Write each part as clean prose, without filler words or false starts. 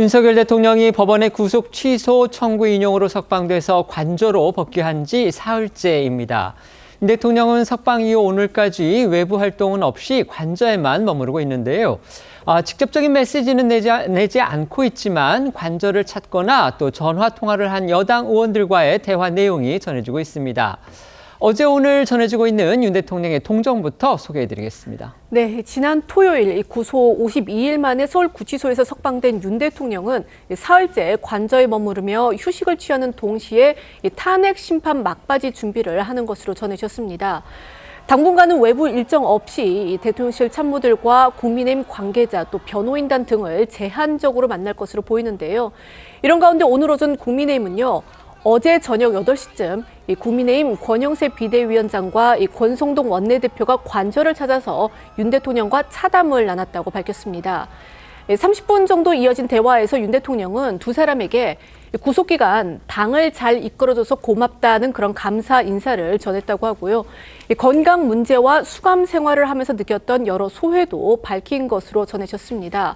윤석열 대통령이 법원의 구속 취소 청구 인용으로 석방돼서 관저로 복귀한 지 사흘째입니다. 윤 대통령은 석방 이후 오늘까지 외부 활동은 없이 관저에만 머무르고 있는데요. 직접적인 메시지는 내지 않고 있지만 관저를 찾거나 또 전화 통화를 한 여당 의원들과의 대화 내용이 전해지고 있습니다. 어제 오늘 전해지고 있는 윤 대통령의 통정부터 소개해드리겠습니다. 네, 지난 토요일 구소 52일 만에 서울구치소에서 석방된 윤 대통령은 사흘째 관저에 머무르며 휴식을 취하는 동시에 탄핵 심판 막바지 준비를 하는 것으로 전해졌습니다. 당분간은 외부 일정 없이 대통령실 참모들과 국민의힘 관계자 또 변호인단 등을 제한적으로 만날 것으로 보이는데요. 이런 가운데 오늘 오전 국민의힘은요. 어제 저녁 8시쯤 국민의힘 권영세 비대위원장과 권성동 원내대표가 관저를 찾아서 윤 대통령과 차담을 나눴다고 밝혔습니다. 30분 정도 이어진 대화에서 윤 대통령은 두 사람에게 구속기간 당을 잘 이끌어줘서 고맙다는 그런 감사 인사를 전했다고 하고요. 건강 문제와 수감 생활을 하면서 느꼈던 여러 소회도 밝힌 것으로 전해졌습니다.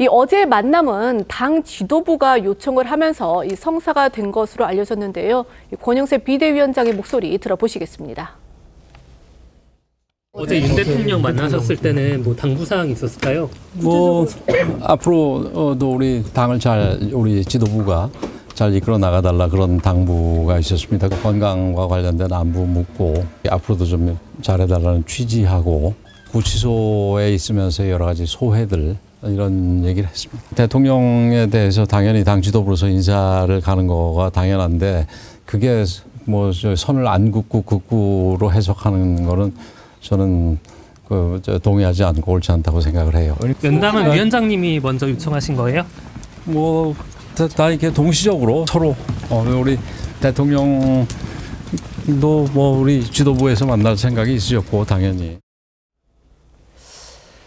어제 만남은 당 지도부가 요청을 하면서 성사가 된 것으로 알려졌는데요. 권영세 비대위원장의 목소리 들어보시겠습니다. 어제 윤 대통령 만나셨을 때는 뭐 당부 사항이 있었을까요? 앞으로도 우리 당을 우리 지도부가 잘 이끌어 나가달라 그런 당부가 있었습니다. 건강과 관련된 안부 묻고 앞으로도 좀 잘해달라는 취지하고 구치소에 있으면서 여러 가지 소회들 이런 얘기를 했습니다. 대통령에 대해서 당연히 당 지도부로서 인사를 가는 거가 당연한데 그게 뭐 선을 안 긋고 긋고로 해석하는 거는 저는 동의하지 않고 옳지 않다고 생각을 해요. 면담은 위원장님이 먼저 요청하신 거예요? 다 이렇게 동시적으로 서로 우리 대통령도 우리 지도부에서 만날 생각이 있으셨고 당연히.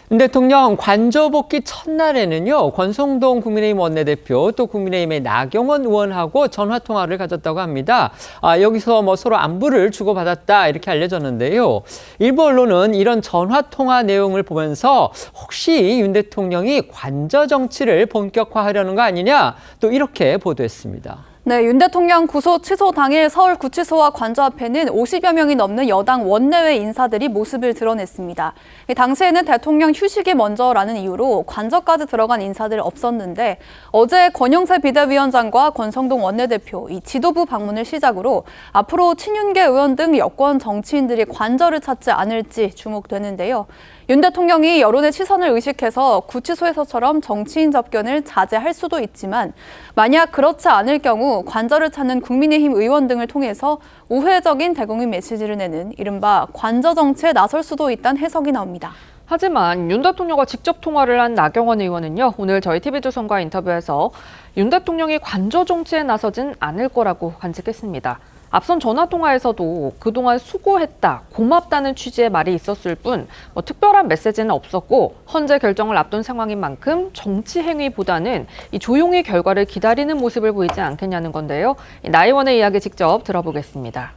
윤 대통령 관저 복귀 첫날에는요, 권성동 국민의힘 원내대표 또 국민의힘의 나경원 의원하고 전화 통화를 가졌다고 합니다. 여기서 서로 안부를 주고받았다 이렇게 알려졌는데요. 일부 언론은 이런 전화 통화 내용을 보면서 혹시 윤 대통령이 관저 정치를 본격화하려는 거 아니냐 또 이렇게 보도했습니다. 네, 윤 대통령 구속 취소 당일 서울구치소와 관저 앞에는 50여 명이 넘는 여당 원내외 인사들이 모습을 드러냈습니다. 당시에는 대통령 휴식이 먼저라는 이유로 관저까지 들어간 인사들 없었는데 어제 권영세 비대위원장과 권성동 원내대표 지도부 방문을 시작으로 앞으로 친윤계 의원 등 여권 정치인들이 관저를 찾지 않을지 주목되는데요. 윤 대통령이 여론의 시선을 의식해서 구치소에서처럼 정치인 접견을 자제할 수도 있지만 만약 그렇지 않을 경우 관저를 찾는 국민의힘 의원 등을 통해서 우회적인 대국민 메시지를 내는 이른바 관저 정치에 나설 수도 있다는 해석이 나옵니다. 하지만 윤 대통령과 직접 통화를 한 나경원 의원은요, 오늘 저희 TV조선과 인터뷰에서 윤 대통령이 관저 정치에 나서진 않을 거라고 관측했습니다. 앞선 전화통화에서도 그동안 수고했다, 고맙다는 취지의 말이 있었을 뿐 특별한 메시지는 없었고 헌재 결정을 앞둔 상황인 만큼 정치 행위보다는 조용히 결과를 기다리는 모습을 보이지 않겠냐는 건데요. 나 의원의 이야기 직접 들어보겠습니다.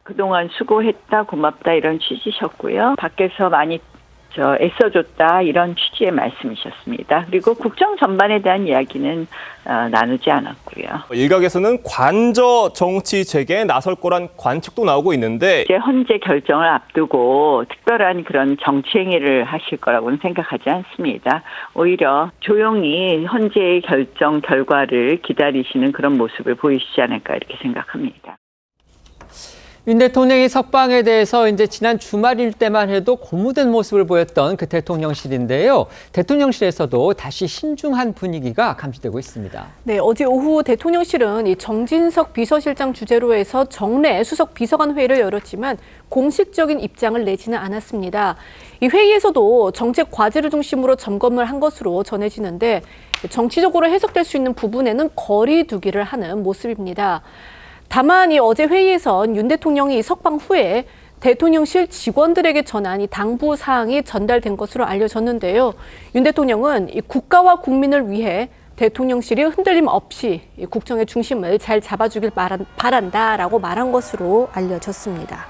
그동안 수고했다, 고맙다 이런 취지셨고요. 밖에서 많이 애써줬다 이런 취지의 말씀이셨습니다. 그리고 국정 전반에 대한 이야기는 나누지 않았고요. 일각에서는 관저 정치 재개에 나설 거란 관측도 나오고 있는데 이제 헌재 결정을 앞두고 특별한 그런 정치 행위를 하실 거라고는 생각하지 않습니다. 오히려 조용히 헌재의 결정 결과를 기다리시는 그런 모습을 보이시지 않을까 이렇게 생각합니다. 윤 대통령의 석방에 대해서 이제 지난 주말일 때만 해도 고무된 모습을 보였던 그 대통령실인데요. 대통령실에서도 다시 신중한 분위기가 감지되고 있습니다. 네, 어제 오후 대통령실은 정진석 비서실장 주재로 해서 정례 수석 비서관 회의를 열었지만 공식적인 입장을 내지는 않았습니다. 이 회의에서도 정책 과제를 중심으로 점검을 한 것으로 전해지는데 정치적으로 해석될 수 있는 부분에는 거리 두기를 하는 모습입니다. 다만 어제 회의에선 윤 대통령이 석방 후에 대통령실 직원들에게 전한 당부 사항이 전달된 것으로 알려졌는데요. 윤 대통령은 국가와 국민을 위해 대통령실이 흔들림 없이 국정의 중심을 잘 잡아주길 바란다라고 말한 것으로 알려졌습니다.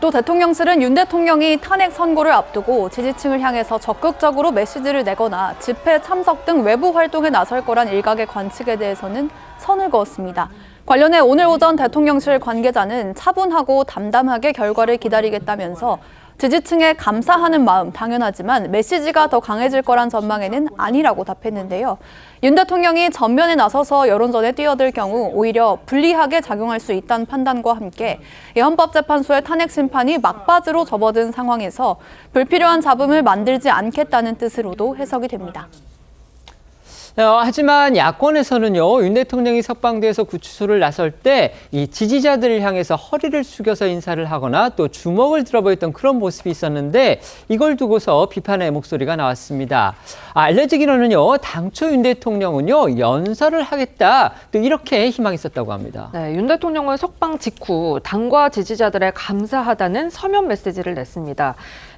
또 대통령실은 윤 대통령이 탄핵 선고를 앞두고 지지층을 향해서 적극적으로 메시지를 내거나 집회 참석 등 외부 활동에 나설 거란 일각의 관측에 대해서는 선을 그었습니다. 관련해 오늘 오전 대통령실 관계자는 차분하고 담담하게 결과를 기다리겠다면서 지지층에 감사하는 마음 당연하지만 메시지가 더 강해질 거란 전망에는 아니라고 답했는데요. 윤 대통령이 전면에 나서서 여론전에 뛰어들 경우 오히려 불리하게 작용할 수 있다는 판단과 함께 헌법재판소의 탄핵 심판이 막바지로 접어든 상황에서 불필요한 잡음을 만들지 않겠다는 뜻으로도 해석이 됩니다. 하지만 야권에서는요, 윤 대통령이 석방돼서 구치소를 나설 때 이 지지자들을 향해서 허리를 숙여서 인사를 하거나 또 주먹을 들어보였던 그런 모습이 있었는데 이걸 두고서 비판의 목소리가 나왔습니다. 알려지기로는요, 당초 윤 대통령은요, 연설을 하겠다 또 이렇게 희망했었다고 합니다. 네, 윤 대통령은 석방 직후 당과 지지자들의 감사하다는 서면 메시지를 냈습니다.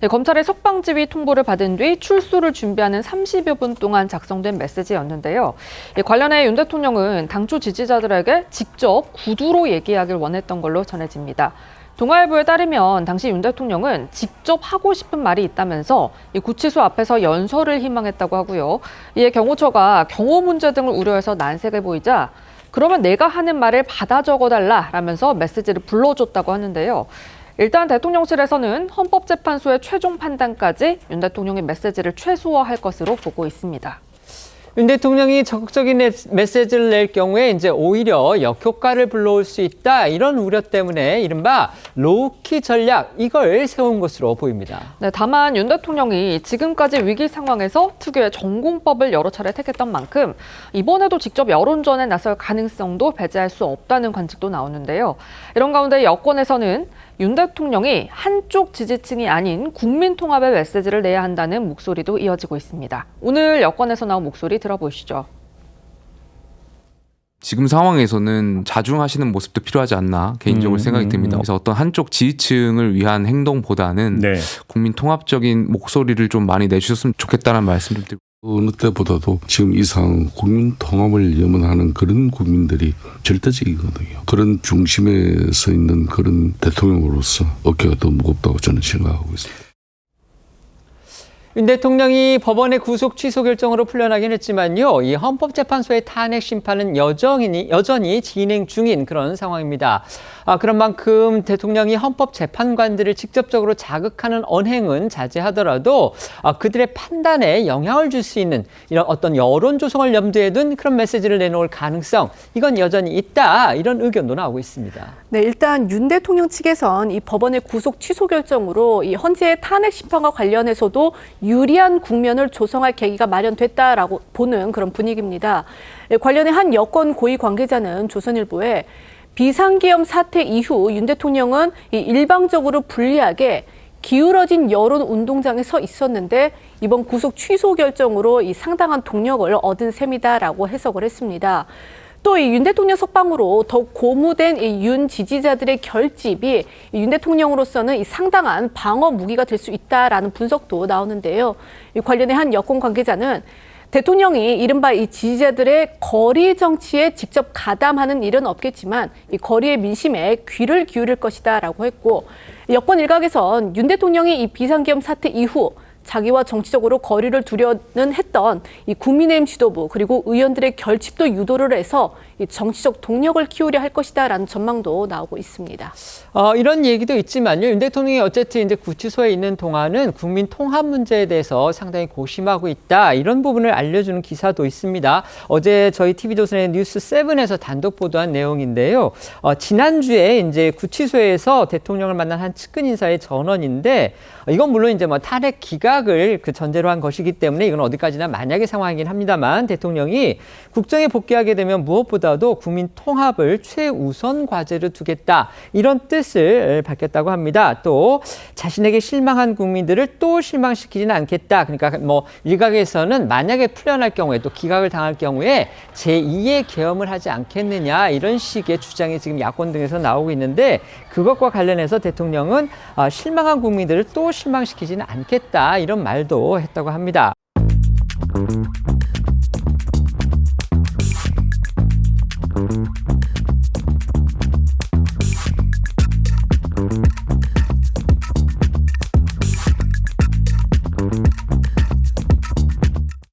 검찰의 석방 지휘 통보를 받은 뒤 출소를 준비하는 30여 분 동안 작성된 메시지였는데요. 관련해 윤 대통령은 당초 지지자들에게 직접 구두로 얘기하길 원했던 걸로 전해집니다. 동아일보에 따르면 당시 윤 대통령은 직접 하고 싶은 말이 있다면서 구치소 앞에서 연설을 희망했다고 하고요. 이에 경호처가 경호 문제 등을 우려해서 난색을 보이자 그러면 내가 하는 말을 받아 적어달라라면서 메시지를 불러줬다고 하는데요. 일단 대통령실에서는 헌법재판소의 최종 판단까지 윤 대통령의 메시지를 최소화할 것으로 보고 있습니다. 윤 대통령이 적극적인 메시지를 낼 경우에 이제 오히려 역효과를 불러올 수 있다, 이런 우려 때문에 이른바 로우키 전략, 이걸 세운 것으로 보입니다. 네, 다만 윤 대통령이 지금까지 위기 상황에서 특유의 전공법을 여러 차례 택했던 만큼 이번에도 직접 여론전에 나설 가능성도 배제할 수 없다는 관측도 나오는데요. 이런 가운데 여권에서는 윤 대통령이 한쪽 지지층이 아닌 국민 통합의 메시지를 내야 한다는 목소리도 이어지고 있습니다. 오늘 여권에서 나온 목소리 들어보시죠. 지금 상황에서는 자중하시는 모습도 필요하지 않나 개인적으로 생각이 듭니다. 그래서 어떤 한쪽 지지층을 위한 행동보다는 국민 통합적인 목소리를 좀 많이 내주셨으면 좋겠다는 말씀 좀 드리고. 어느 때보다도 지금 이상 국민 통합을 염원하는 그런 국민들이 절대적이거든요. 그런 중심에 서 있는 그런 대통령으로서 어깨가 더 무겁다고 저는 생각하고 있습니다. 윤 대통령이 법원의 구속 취소 결정으로 풀려나긴 했지만요, 이 헌법재판소의 탄핵 심판은 여전히 진행 중인 그런 상황입니다. 그런 만큼 대통령이 헌법재판관들을 직접적으로 자극하는 언행은 자제하더라도 그들의 판단에 영향을 줄 수 있는 이런 어떤 여론 조성을 염두에 둔 그런 메시지를 내놓을 가능성, 이건 여전히 있다, 이런 의견도 나오고 있습니다. 네, 일단 윤 대통령 측에선 이 법원의 구속 취소 결정으로 이 헌재의 탄핵 심판과 관련해서도 유리한 국면을 조성할 계기가 마련됐다라고 보는 그런 분위기입니다. 관련해 한 여권 고위 관계자는 조선일보에 비상계엄 사태 이후 윤 대통령은 일방적으로 불리하게 기울어진 여론 운동장에 서 있었는데 이번 구속 취소 결정으로 이 상당한 동력을 얻은 셈이다라고 해석을 했습니다. 또 이 윤 대통령 석방으로 더욱 고무된 이 윤 지지자들의 결집이 윤 대통령으로서는 이 상당한 방어 무기가 될 수 있다라는 분석도 나오는데요. 이 관련해 한 여권 관계자는 대통령이 이른바 이 지지자들의 거리 정치에 직접 가담하는 일은 없겠지만 이 거리의 민심에 귀를 기울일 것이다라고 했고, 여권 일각에선 윤 대통령이 이 비상계엄 사태 이후 자기와 정치적으로 거리를 두려는 했던 이 국민의힘 지도부 그리고 의원들의 결집도 유도를 해서 이 정치적 동력을 키우려 할 것이다라는 전망도 나오고 있습니다. 이런 얘기도 있지만요, 윤 대통령이 어쨌든 이제 구치소에 있는 동안은 국민 통합 문제에 대해서 상당히 고심하고 있다, 이런 부분을 알려주는 기사도 있습니다. 어제 저희 TV조선의 뉴스7에서 단독 보도한 내용인데요. 지난주에 이제 구치소에서 대통령을 만난 한 측근 인사의 전언인데, 이건 물론 이제 뭐 탄핵 기각을 그 전제로 한 것이기 때문에 이건 어디까지나 만약의 상황이긴 합니다만, 대통령이 국정에 복귀하게 되면 무엇보다도 국민 통합을 최우선 과제로 두겠다, 이런 뜻을 밝혔다고 합니다. 또 자신에게 실망한 국민들을 또 실망시키지는 않겠다. 그러니까 뭐 일각에서는 만약에 풀려날 경우에 또 기각을 당할 경우에 제2의 계엄을 하지 않겠느냐, 이런 식의 주장이 지금 야권 등에서 나오고 있는데, 그것과 관련해서 대통령은 실망한 국민들을 또 실망시키지는 않겠다, 이런 말도 했다고 합니다.